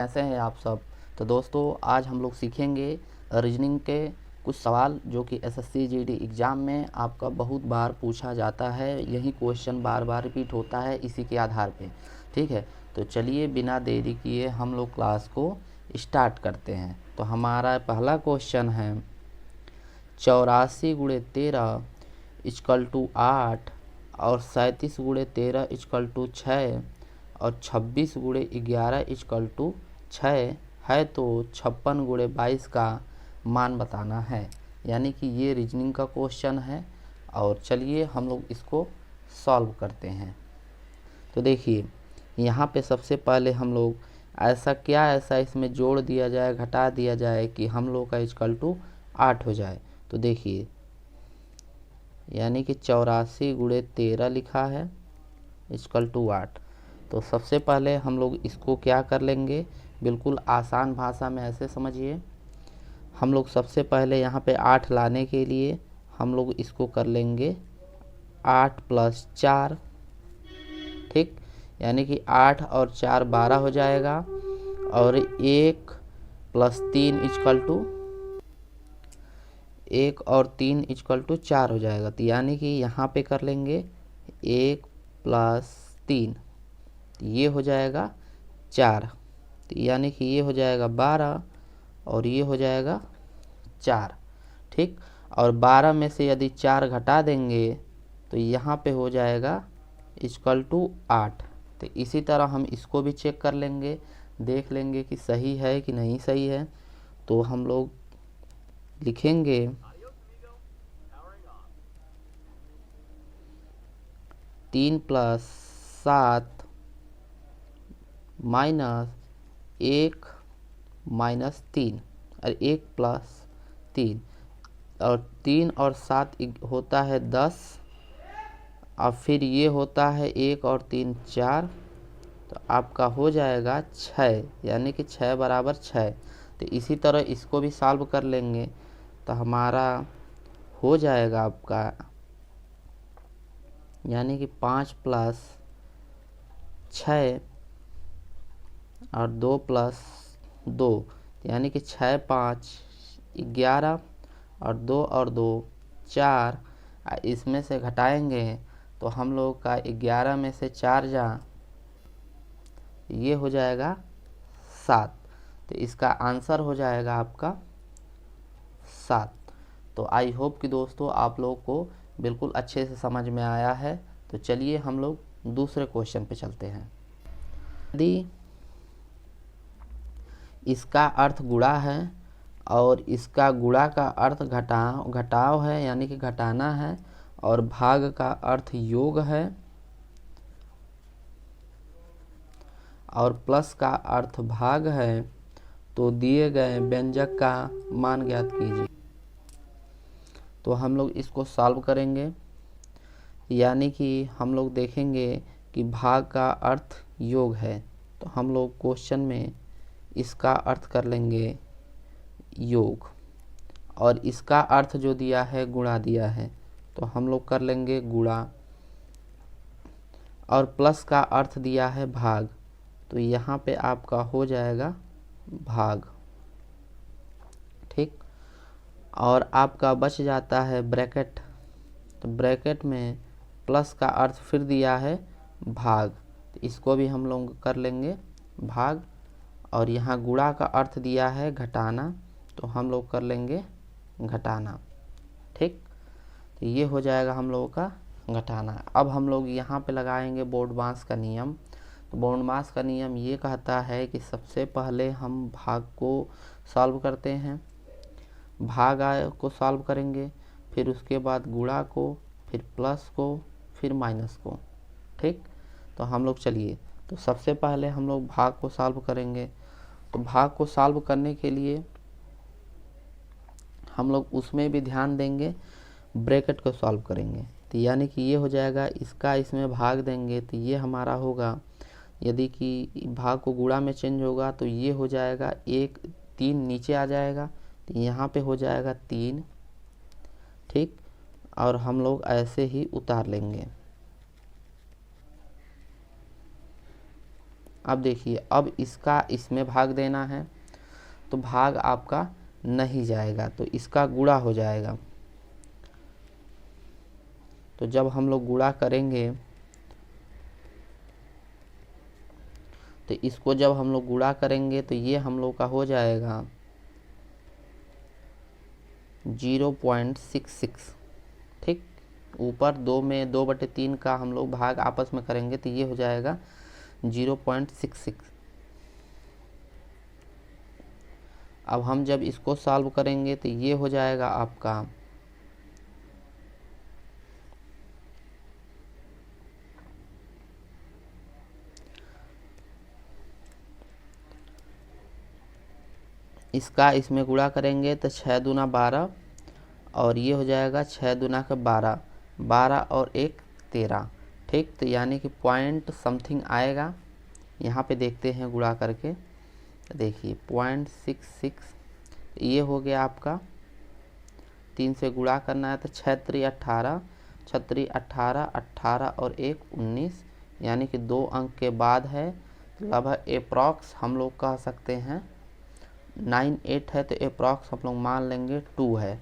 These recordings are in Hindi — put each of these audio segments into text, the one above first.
कैसे हैं आप सब। तो दोस्तों आज हम लोग सीखेंगे रीजनिंग के कुछ सवाल जो कि एसएससी जीडी एग्ज़ाम में आपका बहुत बार पूछा जाता है। यही क्वेश्चन बार बार रिपीट होता है इसी के आधार पे। ठीक है, तो चलिए बिना देरी किए हम लोग क्लास को स्टार्ट करते हैं। तो हमारा पहला क्वेश्चन है 84 गुणे 13 इक्वल टू 8 और 37 गुणे 13 इक्वल टू 6 और 26 गुणे 11 इक्वल टू 6 है, तो 56 गुणे 22 का मान बताना है। यानी कि ये रीजनिंग का क्वेश्चन है और चलिए हम लोग इसको सॉल्व करते हैं। तो देखिए यहाँ पे सबसे पहले हम लोग ऐसा इसमें जोड़ दिया जाए, घटा दिया जाए कि हम लोग का इक्वल टू 8 हो जाए। तो देखिए यानी कि 84 गुणे 13 लिखा है इक्वल टू 8। तो सबसे पहले हम लोग इसको क्या कर लेंगे, बिल्कुल आसान भाषा में ऐसे समझिए। हम लोग सबसे पहले यहाँ पे 8 लाने के लिए हम लोग इसको कर लेंगे 8 + 4। ठीक, यानी कि 8 और 4 12 हो जाएगा और 1 + 3 इक्वल टू 1 और 3 इक्वल टू 4 हो जाएगा। तो यानी कि यहाँ पे कर लेंगे 1 + 3, तो ये हो जाएगा 4। तो यानी कि ये हो जाएगा 12 और ये हो जाएगा 4। ठीक, और 12 में से यदि 4 घटा देंगे तो यहाँ पे हो जाएगा इक्वल टू 8। तो इसी तरह हम इसको भी चेक कर लेंगे, देख लेंगे कि सही है कि नहीं सही है। तो हम लोग लिखेंगे 3 + 7 - 1 - 3 और 1 + 3 और 3 और 7 होता है 10 और फिर ये होता है 1 और 3 4। तो आपका हो जाएगा 6, यानी कि 6 बराबर 6। तो इसी तरह इसको भी सॉल्व कर लेंगे तो हमारा हो जाएगा आपका यानी कि 5 + 6 और 2 + 2, यानी कि 6 × 5 = 11 और 2 और 2 4। इसमें से घटाएंगे तो हम लोग का 11 में से 4 जा, ये हो जाएगा 7। तो इसका आंसर हो जाएगा आपका 7। तो आई होप कि दोस्तों आप लोग को बिल्कुल अच्छे से समझ में आया है। तो चलिए हम लोग दूसरे क्वेश्चन पे चलते हैं। यदि इसका अर्थ गुणा है और इसका गुणा का अर्थ घटाव है, यानी कि घटाना है, और भाग का अर्थ योग है और प्लस का अर्थ भाग है, तो दिए गए व्यंजक का मान ज्ञात कीजिए। तो हम लोग इसको सॉल्व करेंगे, यानी कि हम लोग देखेंगे कि भाग का अर्थ योग है, तो हम लोग क्वेश्चन में इसका अर्थ कर लेंगे योग, और इसका अर्थ जो दिया है गुणा दिया है, तो हम लोग कर लेंगे गुणा, और प्लस का अर्थ दिया है भाग, तो यहाँ पे आपका हो जाएगा भाग। ठीक, और आपका बच जाता है ब्रैकेट, तो ब्रैकेट में प्लस का अर्थ फिर दिया है भाग, तो इसको भी हम लोग कर लेंगे भाग, और यहाँ गुणा का अर्थ दिया है घटाना, तो हम लोग कर लेंगे घटाना। ठीक, तो ये हो जाएगा हम लोगों का घटाना। अब हम लोग यहाँ पे लगाएंगे बोर्डमास का नियम। तो बोर्डमास का नियम ये कहता है कि सबसे पहले हम भाग को सॉल्व करते हैं, भाग को सॉल्व करेंगे, फिर उसके बाद गुणा को, फिर प्लस को, फिर माइनस को। ठीक, तो हम लोग चलिए, तो सबसे पहले हम लोग भाग को सॉल्व करेंगे। तो भाग को सॉल्व करने के लिए हम लोग उसमें भी ध्यान देंगे, ब्रैकेट को सॉल्व करेंगे। तो यानी कि ये हो जाएगा, इसका इसमें भाग देंगे तो ये हमारा होगा, यदि कि भाग को गुणा में चेंज होगा तो ये हो जाएगा 1 3 नीचे आ जाएगा, तो यहाँ पे हो जाएगा 3। ठीक, और हम लोग ऐसे ही उतार लेंगे। अब देखिए, अब इसका इसमें भाग देना है तो भाग आपका नहीं जाएगा, तो इसका गुणा हो जाएगा। तो जब हम लोग गुणा करेंगे तो इसको जब हम लोग गुणा करेंगे तो ये हम लोग का हो जाएगा 0.66। ठीक, ऊपर 2 में 2/3 का हम लोग भाग आपस में करेंगे तो ये हो जाएगा 0.66। अब हम जब इसको सॉल्व करेंगे तो ये हो जाएगा आपका इसका इसमें गुणा करेंगे तो 6 दूना 12 और ये हो जाएगा 6 दूना का 12, 12 और 1 13। ठीक, तो यानी कि पॉइंट समथिंग आएगा। यहाँ पे देखते हैं गुणा करके, देखिए 0.66 ये हो गया आपका। 3 से गुणा करना है तो 6 3 18, 6 3 18, 18 और 1 19, यानी कि 2 अंक के बाद है। लगभग एप्रॉक्स हम लोग कह सकते हैं 98 है, तो एप्रॉक्स हम लोग मान लेंगे 2 है।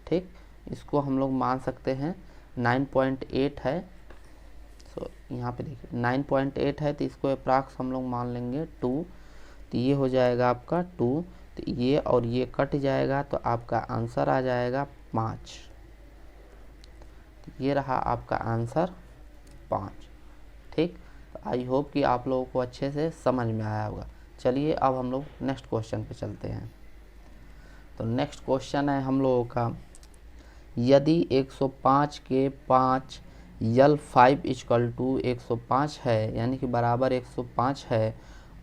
ठीक, इसको हम लोग मान सकते हैं 9.8 है। सो यहाँ पे देखिए 9.8 है, तो इसको एप्रॉक्स हम लोग मान लेंगे 2। तो ये हो जाएगा आपका 2, तो ये और ये कट जाएगा तो आपका आंसर आ जाएगा 5। तो ये रहा आपका आंसर 5। ठीक, तो आई होप कि आप लोगों को अच्छे से समझ में आया होगा। चलिए अब हम लोग नेक्स्ट क्वेश्चन पे चलते हैं। तो नेक्स्ट क्वेश्चन है हम लोगों का, यदि 105 के 5 यल 5 इक्वल टू 105 है, यानी कि बराबर 105 है,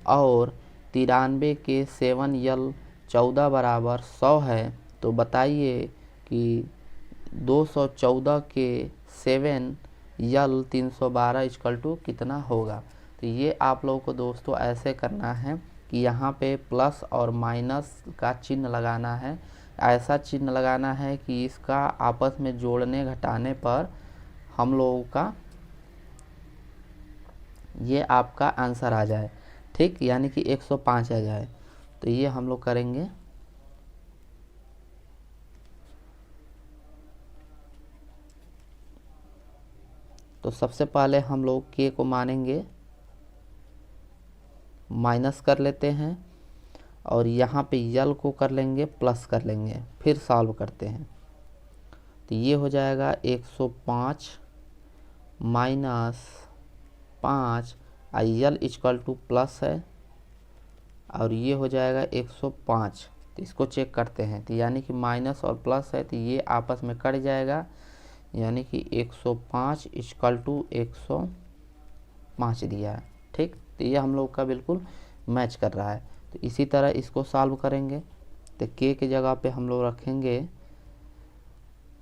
और 93 के 7 यल 14 बराबर 100 है, तो बताइए कि 214 के 7 यल 312 इक्वल टू कितना होगा। तो ये आप लोगों को दोस्तों ऐसे करना है कि यहाँ पे प्लस और माइनस का चिन्ह लगाना है। ऐसा चिन्ह लगाना है कि इसका आपस में जोड़ने घटाने पर हम लोगों का ये आपका आंसर आ जाए। ठीक, यानी कि 105 आ जाए। तो ये हम लोग करेंगे। तो सबसे पहले हम लोग के को मानेंगे, माइनस कर लेते हैं, और यहाँ पे यल को कर लेंगे प्लस कर लेंगे, फिर सॉल्व करते हैं। तो ये हो जाएगा 105 माइनस 5, यल इक्वल टू प्लस है, और ये हो जाएगा 105। तो इसको चेक करते हैं, तो यानी कि माइनस और प्लस है तो ये आपस में कट जाएगा, यानी कि 105 इक्वल टू 105 दिया है। ठीक, तो ये हम लोग का बिल्कुल मैच कर रहा है। तो इसी तरह इसको सॉल्व करेंगे। तो के की जगह पे हम लोग रखेंगे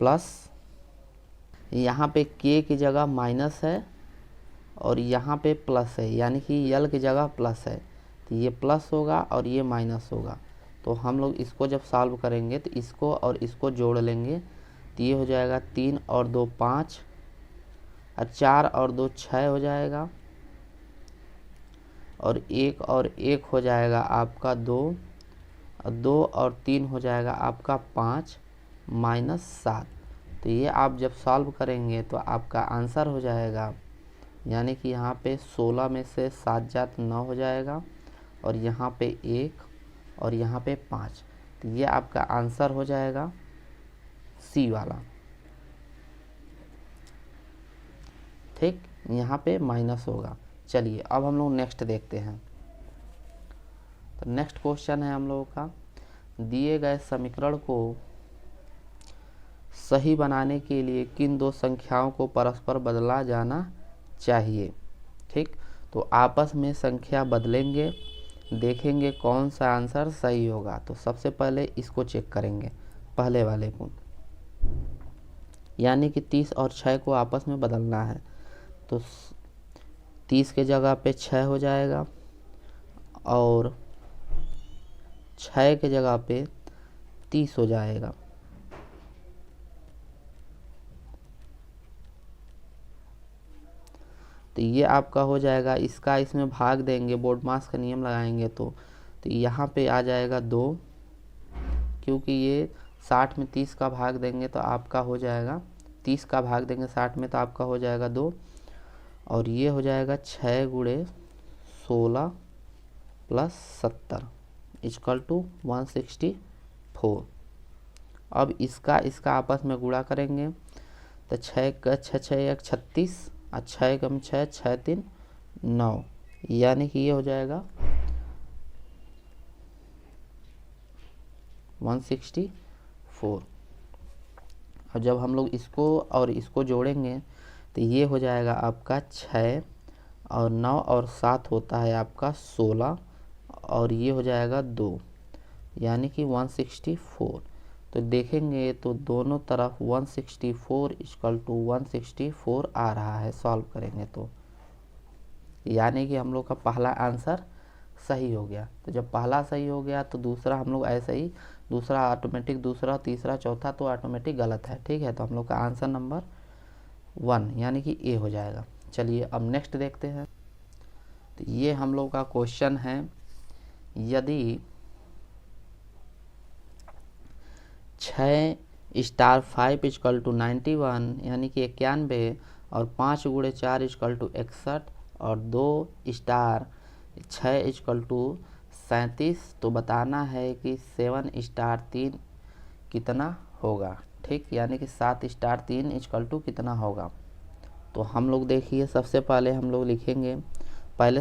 प्लस, यहाँ पे के की जगह माइनस है और यहाँ पे प्लस है, यानी कि यल की जगह प्लस है, तो ये प्लस होगा और ये माइनस होगा। तो हम लोग इसको जब सॉल्व करेंगे तो इसको और इसको जोड़ लेंगे, तो ये हो जाएगा 3 और 2 5, और 4 और 2 6 हो जाएगा, और 1 और 1 हो जाएगा आपका 2, और 2 और 3 हो जाएगा आपका 5 माइनस 7। तो ये आप जब सॉल्व करेंगे तो आपका आंसर हो जाएगा, यानी कि यहाँ पे 16 में से 7 जात 9 हो जाएगा, और यहाँ पे 1 और यहाँ पे 5। तो ये आपका आंसर हो जाएगा सी वाला। ठीक, यहाँ पे माइनस होगा। चलिए अब हम लोग नेक्स्ट देखते हैं। तो नेक्स्ट क्वेश्चन है हम लोगों का, दिए गए समीकरण को सही बनाने के लिए किन दो संख्याओं को परस्पर बदला जाना चाहिए। ठीक, तो आपस में संख्या बदलेंगे, देखेंगे कौन सा आंसर सही होगा। तो सबसे पहले इसको चेक करेंगे, पहले वाले को, यानी कि 30 और 6 को आपस में बदलना है। तो 30 के जगह पे 6 हो जाएगा, और 6 के जगह पे 30 हो जाएगा। तो ये आपका हो जाएगा, इसका इसमें भाग देंगे, बोर्ड मास का नियम लगाएंगे तो यहाँ पे आ जाएगा 2, क्योंकि ये 60 में 30 का भाग देंगे तो आपका हो जाएगा, 30 का भाग देंगे 60 में तो आपका हो जाएगा 2, और ये हो जाएगा 6 गुणे 16 प्लस 70 इक्वल टू 164। अब इसका आपस में गुणा करेंगे तो 6 का 6 6 1 36 और 6 कम 6 6 3 9, यानी कि ये हो जाएगा 164। और जब हम लोग इसको और इसको जोड़ेंगे तो ये हो जाएगा आपका 6 और 9 और 7 होता है आपका 16, और ये हो जाएगा 2, यानी कि 164। तो देखेंगे तो दोनों तरफ 164 इक्वल टू 164 आ रहा है, सॉल्व करेंगे तो, यानी कि हम लोग का पहला आंसर सही हो गया। तो जब पहला सही हो गया तो दूसरा हम लोग ऐसे ही, दूसरा ऑटोमेटिक, दूसरा तीसरा चौथा तो ऑटोमेटिक गलत है, ठीक है। तो हम लोग का आंसर नंबर 1 यानी कि ए हो जाएगा। चलिए अब नेक्स्ट देखते हैं। तो ये हम लोग का क्वेश्चन है, यदि 6 स्टार 5 इक्वल टू 91 यानी कि 91 और 5 गुणे 4 इक्वल टू 61 और 2 स्टार 6 इक्वल टू 37, तो बताना है कि 7 स्टार 3 कितना होगा, ठीक, यानी कि 7 स्टार 3 इक्वल टू कितना होगा। तो हम लोग देखिए, सबसे पहले हम लोग लिखेंगे,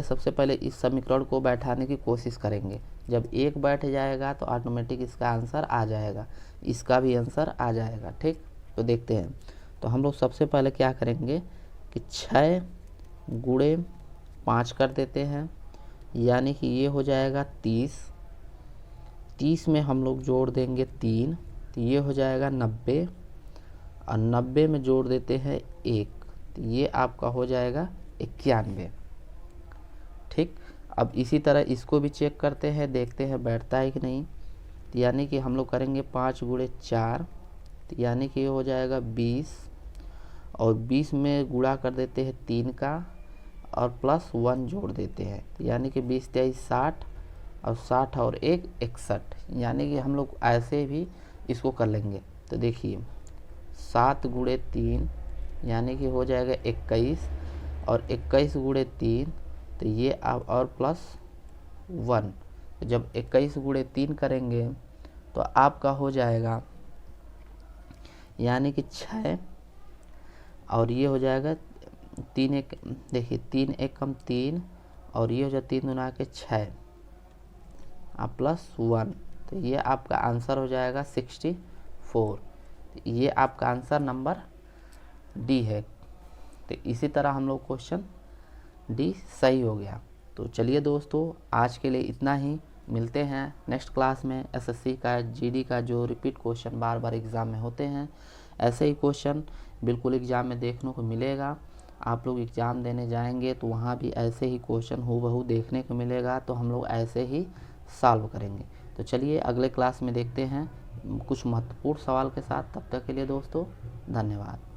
सबसे पहले इस समीकरण को बैठाने की कोशिश करेंगे। जब एक बैठ जाएगा तो ऑटोमेटिक इसका आंसर आ जाएगा, इसका भी आंसर आ जाएगा, ठीक। तो देखते हैं। तो हम लोग सबसे पहले क्या करेंगे कि 6 गुणे 5 कर देते हैं, यानी कि ये हो जाएगा 30। 30 में हम लोग जोड़ देंगे 3, तो ये हो जाएगा 90, और 90 में जोड़ देते हैं 1, तो ये आपका हो जाएगा 91, ठीक। अब इसी तरह इसको भी चेक करते हैं, देखते हैं बैठता है कि नहीं। तो यानी कि हम लोग करेंगे 5 गुणे 4, तो यानी कि ये हो जाएगा 20, और 20 में गुणा कर देते हैं 3 का और प्लस 1 जोड़ देते हैं, तो यानी कि 20 23 60, और 60 और 1 61, यानी कि हम लोग ऐसे भी इसको कर लेंगे। तो देखिए 7 गुणे 3 यानी कि हो जाएगा 21, और 21 गुणे 3 तो ये आप और प्लस 1, तो जब 21 गुणे 3 करेंगे तो आपका हो जाएगा, यानी कि 6, और ये हो जाएगा 3 1, देखिए 3 1 कम 3, और ये हो जाए 3 गुना के 6 प्लस 1, तो ये आपका आंसर हो जाएगा 64। ये आपका आंसर नंबर डी है। तो इसी तरह हम लोग क्वेश्चन डी सही हो गया। तो चलिए दोस्तों, आज के लिए इतना ही, मिलते हैं नेक्स्ट क्लास में। एसएससी का, जीडी का जो रिपीट क्वेश्चन बार बार एग्ज़ाम में होते हैं, ऐसे ही क्वेश्चन बिल्कुल एग्ज़ाम में देखने को मिलेगा। आप लोग एग्ज़ाम देने जाएंगे तो वहाँ भी ऐसे ही क्वेश्चन हूबहू देखने को मिलेगा, तो हम लोग ऐसे ही सॉल्व करेंगे। तो चलिए अगले क्लास में देखते हैं कुछ महत्वपूर्ण सवाल के साथ। तब तक के लिए दोस्तों धन्यवाद।